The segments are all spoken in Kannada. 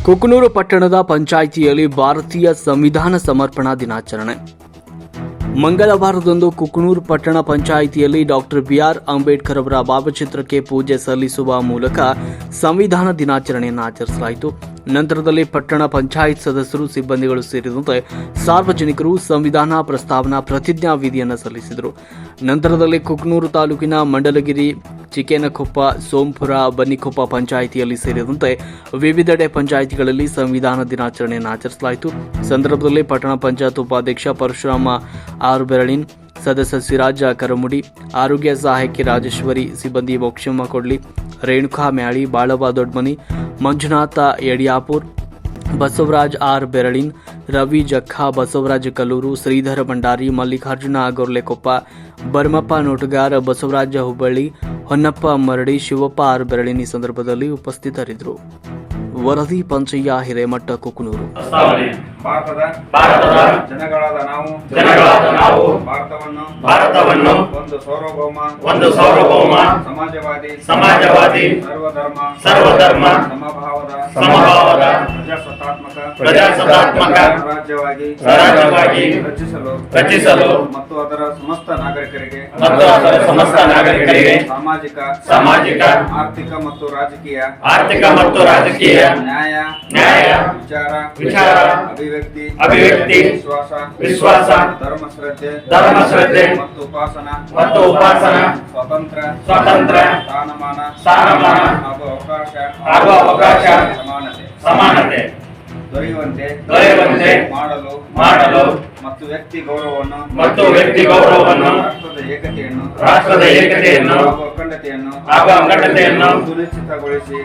ಕುಕನೂರು ಪಟ್ಟಣದ ಪಂಚಾಯಿತಿಯಲ್ಲಿ ಭಾರತೀಯ ಸಂವಿಧಾನ ಸಮರ್ಪಣಾ ದಿನಾಚರಣೆ. ಮಂಗಳವಾರದಂದು ಕುಕನೂರು ಪಟ್ಟಣ ಪಂಚಾಯಿತಿಯಲ್ಲಿ ಡಾಕ್ಟರ್ ಬಿಆರ್ ಅಂಬೇಡ್ಕರ್ ಅವರ ಭಾವಚಿತ್ರಕ್ಕೆ ಪೂಜೆ ಸಲ್ಲಿಸುವ ಮೂಲಕ ಸಂವಿಧಾನ ದಿನಾಚರಣೆಯನ್ನು ಆಚರಿಸಲಾಯಿತು. ನಂತರದಲ್ಲಿ ಪಟ್ಟಣ ಪಂಚಾಯತ್ ಸದಸ್ಯರು, ಸಿಬ್ಬಂದಿಗಳು ಸೇರಿದಂತೆ ಸಾರ್ವಜನಿಕರು ಸಂವಿಧಾನ ಪ್ರಸ್ತಾವನಾ ಪ್ರತಿಜ್ಞಾ ವಿಧಿಯನ್ನು ಸಲ್ಲಿಸಿದರು. ನಂತರದಲ್ಲಿ ಕುಕನೂರು ತಾಲೂಕಿನ ಮಂಡಲಗಿರಿ, ಚಿಕ್ಕೇನಕೊಪ್ಪ, ಸೋಂಪುರ, ಬನ್ನಿಕೊಪ್ಪ ಪಂಚಾಯಿತಿಯಲ್ಲಿ ಸೇರಿದಂತೆ ವಿವಿಧೆಡೆ ಪಂಚಾಯಿತಿಗಳಲ್ಲಿ ಸಂವಿಧಾನ ದಿನಾಚರಣೆಯನ್ನು ಆಚರಿಸಲಾಯಿತು. ಸಂದರ್ಭದಲ್ಲಿ ಪಟ್ಟಣ ಪಂಚಾಯತ್ ಉಪಾಧ್ಯಕ್ಷ ಪರಶುರಾಮ ಆರ್ ಬೆರಳಿನ್, ಸದಸ್ಯ ಸಿರಾಜ ಕರಮುಡಿ, ಆರೋಗ್ಯ ಸಹಾಯಕಿ ರಾಜೇಶ್ವರಿ, ಸಿಬ್ಬಂದಿ ಮೋಕ್ಷಮ್ಮ ಕೊಡ್ಲಿ, ರೇಣುಕಾ ಮ್ಯಾಳಿ, ಬಾಳವ ದೊಡ್ಮನಿ, ಮಂಜುನಾಥ ಯಡಿಯಾಪುರ್, ಬಸವರಾಜ್ ಆರ್ ಬೆರಳಿನ್, ರವಿ ಜಖಾ, ಬಸವರಾಜ ಕಲ್ಲೂರು, ಶ್ರೀಧರ ಭಂಡಾರಿ, ಮಲ್ಲಿಕಾರ್ಜುನ ಗೊರ್ಲೆಕೊಪ್ಪ, ಭರಮಪ್ಪ ನೋಟಗಾರ, ಬಸವರಾಜ ಹುಬ್ಬಳ್ಳಿ, ಹೊನ್ನಪ್ಪ ಮರಡಿ, ಶಿವಪ್ಪ ಆರ್ ಬೆರಳಿನ್ ಈ ಸಂದರ್ಭದಲ್ಲಿ ಉಪಸ್ಥಿತರಿದ್ದರು. ವರದಿ ಪಂಚಯ್ಯ ಹಿರೇಮಠ, ಕುಕನೂರು. ಭಾರತದ ಜನಗಳಾದ ನಾವು ಭಾರತವನ್ನು ಒಂದು ಸಾರ್ವಭೌಮ ಸಮಾಜವಾದಿ ಸರ್ವಧರ್ಮ ಸಮಭಾವದ ಪ್ರಜಾಸತ್ತಾತ್ಮಕ ರಾಜ್ಯವಾಗಿ ರಚಿಸಲು ಮತ್ತು ಅದರ ಸಮಸ್ತ ನಾಗರಿಕರಿಗೆ ಸಾಮಾಜಿಕ ಆರ್ಥಿಕ ಮತ್ತು ರಾಜಕೀಯ ನ್ಯಾಯ ವಿಚಾರ ಅಭಿವ್ಯಕ್ತಿ ವಿಶ್ವಾಸ ಧರ್ಮ ಶ್ರದ್ಧೆ ಮತ್ತು ಉಪಾಸನಾ ಸ್ವಾತಂತ್ರ್ಯ ಸ್ಥಾನಮಾನ ಹಾಗೂ ಅವಕಾಶ ಸಮಾನತೆ ದೊರೆಯುವಂತೆ ಮಾಡಲು ಮತ್ತು ವ್ಯಕ್ತಿ ಗೌರವವನ್ನು ರಾಷ್ಟ್ರದ ಏಕತೆಯನ್ನು ಹಾಗೂ ಅಖಂಡತೆಯನ್ನು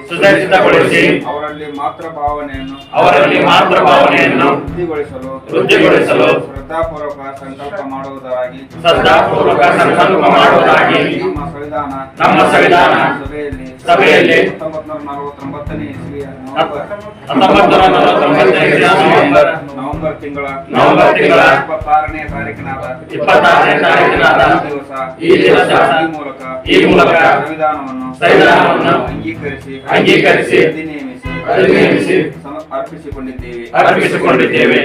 ಸುನಿಶ್ಚಿತಗೊಳಿಸಿ ಅವರಲ್ಲಿ ಮಾತ್ರ ಭಾವನೆಯನ್ನು ವೃದ್ಧಿಗೊಳಿಸಲು ಶ್ರದ್ಧಾಪೂರ್ವಕ ಸಂಕಲ್ಪ ಮಾಡುವುದಾಗಿ ನಮ್ಮ ಸಂವಿಧಾನ ಸಭೆಯಲ್ಲಿ 1949ನೇ ಇಸ್ವಿಯ ನವೆಂಬರ್ ತಿಂಗಳ 26ನೇ ತಾರೀಕಿನಾದ ಈ ದಿವಸ ಈ ಮೂಲಕ ಸಂವಿಧಾನವನ್ನು ಅಂಗೀಕರಿಸಿ ಅಧಿನೇಮಿಸಿ ಅರ್ಪಿಸಿಕೊಂಡಿದ್ದೇವೆ.